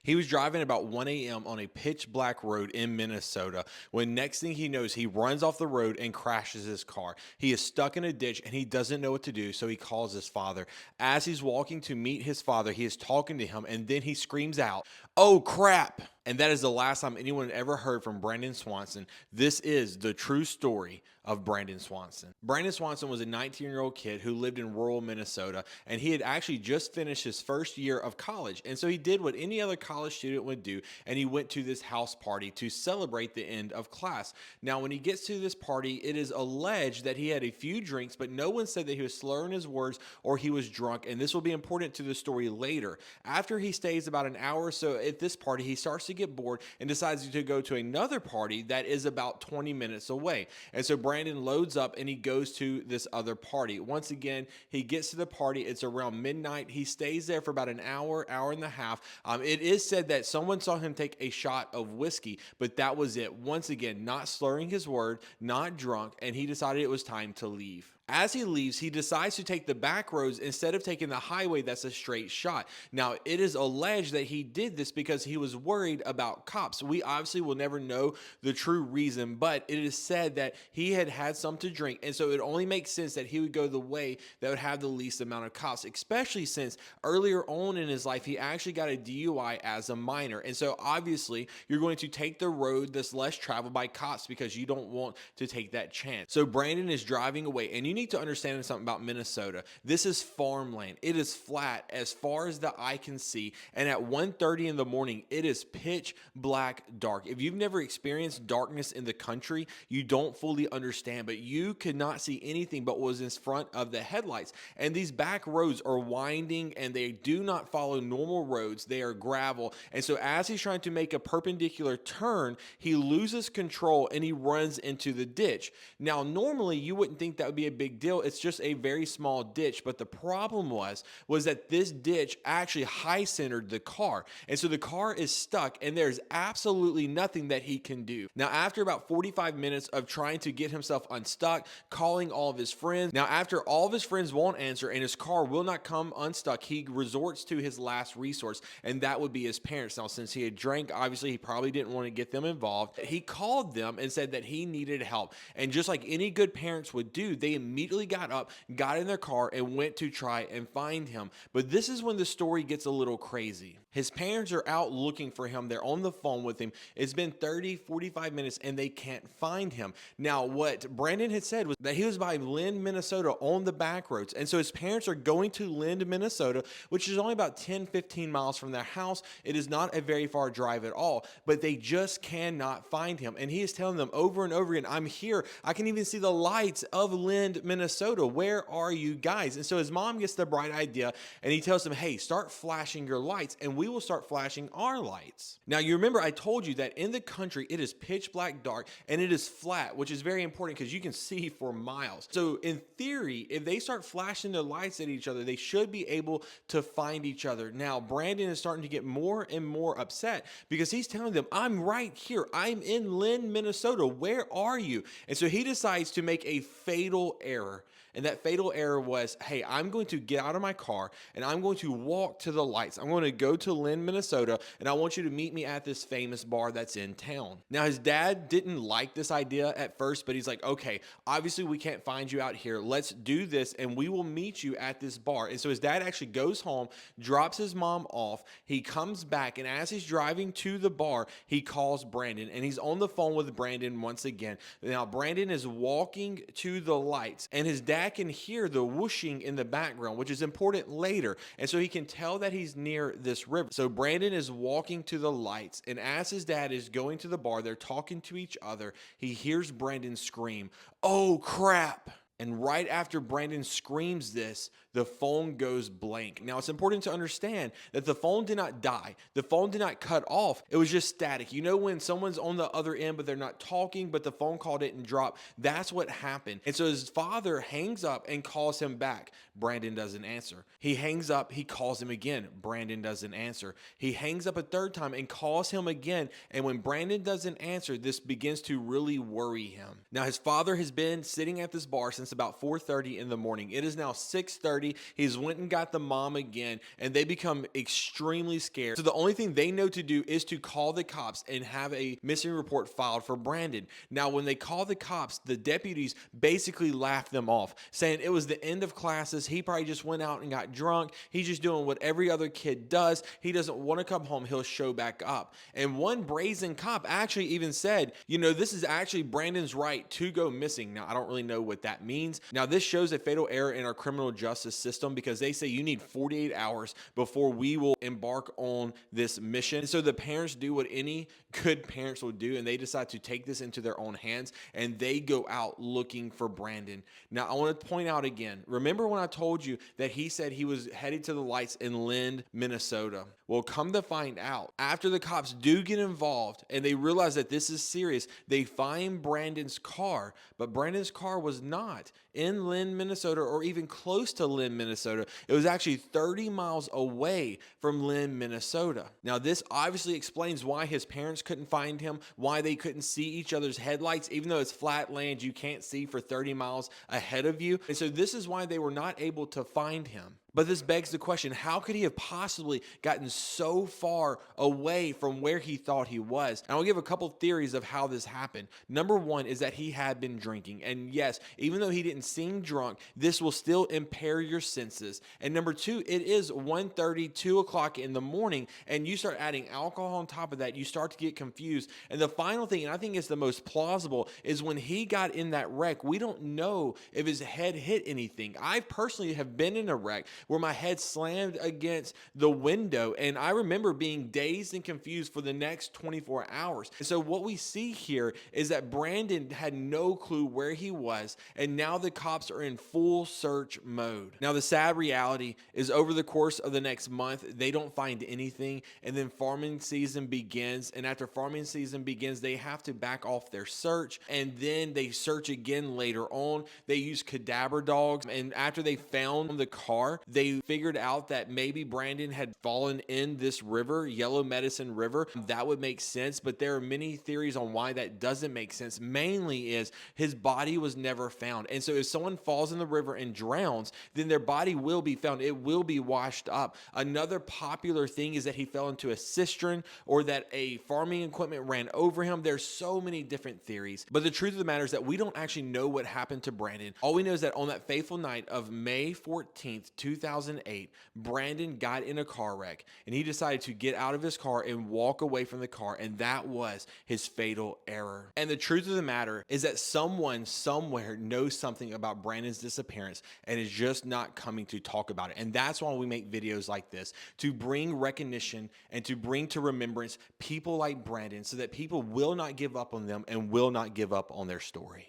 He was driving about 1 a.m. on a pitch black road in Minnesota when next thing he knows, he runs off the road and crashes his car. He is stuck in a ditch and he doesn't know what to do, so he calls his father. As he's walking to meet his father, he is talking to him and then he screams out, "Oh crap!" And that is the last time anyone ever heard from Brandon Swanson. This is the true story of Brandon Swanson. Brandon Swanson was a 19-year-old kid who lived in rural Minnesota, and he had actually just finished his first year of college. And so he did what any other college student would do, and he went to this house party to celebrate the end of class. Now, when he gets to this party, it is alleged that he had a few drinks, but no one said that he was slurring his words or he was drunk, and this will be important to the story later. After he stays about an hour or so at this party, he starts to get bored and decides to go to another party that is about 20 minutes away. And so Brandon loads up and he goes to this other party. Once again, he gets to the party. It's around midnight. He stays there for about an hour, hour and a half. It is said that someone saw him take a shot of whiskey, but that was it. Once again, not slurring his word, not drunk, and he decided it was time to leave. As he leaves, he decides to take the back roads instead of taking the highway that's a straight shot. Now, it is alleged that he did this because he was worried about cops. We obviously will never know the true reason, but it is said that he had had some to drink, and so it only makes sense that he would go the way that would have the least amount of cops, especially since earlier on in his life, he actually got a DUI as a minor. And so obviously, you're going to take the road that's less traveled by cops because you don't want to take that chance. So Brandon is driving away, and you need to understand something about Minnesota. This is farmland. It is flat as far as the eye can see, and at 1:30 in the morning, it is pitch black dark. If you've never experienced darkness in the country, you don't fully understand, but you could not see anything but what was in front of the headlights. And these back roads are winding, and they do not follow normal roads. They are gravel. And so as he's trying to make a perpendicular turn, he loses control and he runs into the ditch. Now, normally you wouldn't think that would be a big deal. It's just a very small ditch, but the problem was that this ditch actually high centered the car, and so the car is stuck and there's absolutely nothing that he can do. Now, after about 45 minutes of trying to get himself unstuck, calling all of his friends, now after all of his friends won't answer and his car will not come unstuck, he resorts to his last resource, and that would be his parents. Now, since he had drank, obviously he probably didn't want to get them involved. He called them and said that he needed help, and just like any good parents would do, they immediately got up, got in their car, and went to try and find him. But this is when the story gets a little crazy. His parents are out looking for him. They're on the phone with him. It's been 30, 45 minutes, and they can't find him. Now, what Brandon had said was that he was by Lynn, Minnesota on the back roads. And so his parents are going to Lynn, Minnesota, which is only about 10, 15 miles from their house. It is not a very far drive at all, but they just cannot find him. And he is telling them over and over again, "I'm here. I can even see the lights of Lynn, Minnesota. Where are you guys?" And so his mom gets the bright idea, and he tells them, "Hey, start flashing your lights, and we will start flashing our lights." Now, you remember I told you that in the country, it is pitch black dark, and it is flat, which is very important because you can see for miles. So in theory, if they start flashing their lights at each other, they should be able to find each other. Now, Brandon is starting to get more and more upset because he's telling them, "I'm right here. I'm in Lynn, Minnesota. Where are you?" And so he decides to make a fatal error. And that fatal error was, "Hey, I'm going to get out of my car and I'm going to walk to the lights. I'm going to go to Lynn, Minnesota, and I want you to meet me at this famous bar that's in town." Now, his dad didn't like this idea at first, but he's like, "Okay, obviously we can't find you out here. Let's do this and we will meet you at this bar." And so his dad actually goes home, drops his mom off. He comes back, and as he's driving to the bar, he calls Brandon, and he's on the phone with Brandon once again. Now, Brandon is walking to the lights, and his dad can hear the whooshing in the background, which is important later. And so he can tell that he's near this river. So Brandon is walking to the lights, and as his dad is going to the bar, they're talking to each other. He hears Brandon scream, "Oh crap." And right after Brandon screams this, the phone goes blank. Now, it's important to understand that the phone did not die. The phone did not cut off. It was just static. You know when someone's on the other end, but they're not talking, but the phone call didn't drop? That's what happened. And so his father hangs up and calls him back. Brandon doesn't answer. He hangs up. He calls him again. Brandon doesn't answer. He hangs up a third time and calls him again. And when Brandon doesn't answer, this begins to really worry him. Now, his father has been sitting at this bar since about 4:30 in the morning. It is now 6:30 1:30. He's went and got the mom again, and they become extremely scared. So the only thing they know to do is to call the cops and have a missing report filed for Brandon. Now, when they call the cops, the deputies basically laugh them off, saying it was the end of classes. He probably just went out and got drunk. He's just doing what every other kid does. He doesn't want to come home. He'll show back up. And one brazen cop actually even said, this is actually Brandon's right to go missing. Now, I don't really know what that means. Now, this shows a fatal error in our criminal justice system because they say you need 48 hours before we will embark on this mission. So the parents do what any good parents will do, and they decide to take this into their own hands, and they go out looking for Brandon. Now, I want to point out again, remember when I told you that he said he was headed to the lights in Lind, Minnesota? Well, come to find out, after the cops do get involved and they realize that this is serious, they find Brandon's car, but Brandon's car was not in Lind, Minnesota, or even close to Lind, Minnesota. It was actually 30 miles away from Lind, Minnesota. Now, this obviously explains why his parents couldn't find him, why they couldn't see each other's headlights. Even though it's flat land, you can't see for 30 miles ahead of you. And so this is why they were not able to find him. But this begs the question, how could he have possibly gotten so far away from where he thought he was? And I'll give a couple theories of how this happened. Number one is that he had been drinking. And yes, even though he didn't seem drunk, this will still impair your senses. And number two, it is 1:30, 2 o'clock in the morning, and you start adding alcohol on top of that, you start to get confused. And the final thing, and I think it's the most plausible, is when he got in that wreck, we don't know if his head hit anything. I personally have been in a wreck where my head slammed against the window, and I remember being dazed and confused for the next 24 hours. And so what we see here is that Brandon had no clue where he was, and now the cops are in full search mode. Now, the sad reality is over the course of the next month, they don't find anything, and then farming season begins, and after farming season begins, they have to back off their search, and then they search again later on. They use cadaver dogs, and after they found the car, they figured out that maybe Brandon had fallen in this river, Yellow Medicine River. That would make sense, but there are many theories on why that doesn't make sense. Mainly is his body was never found. And so if someone falls in the river and drowns, then their body will be found. It will be washed up. Another popular thing is that he fell into a cistern or that a farming equipment ran over him. There's so many different theories, but the truth of the matter is that we don't actually know what happened to Brandon. All we know is that on that fateful night of May 14th, 2008, Brandon got in a car wreck, and he decided to get out of his car and walk away from the car, and that was his fatal error. And the truth of the matter is that someone somewhere knows something about Brandon's disappearance and is just not coming to talk about it. And that's why we make videos like this, to bring recognition and to bring to remembrance people like Brandon so that people will not give up on them and will not give up on their story.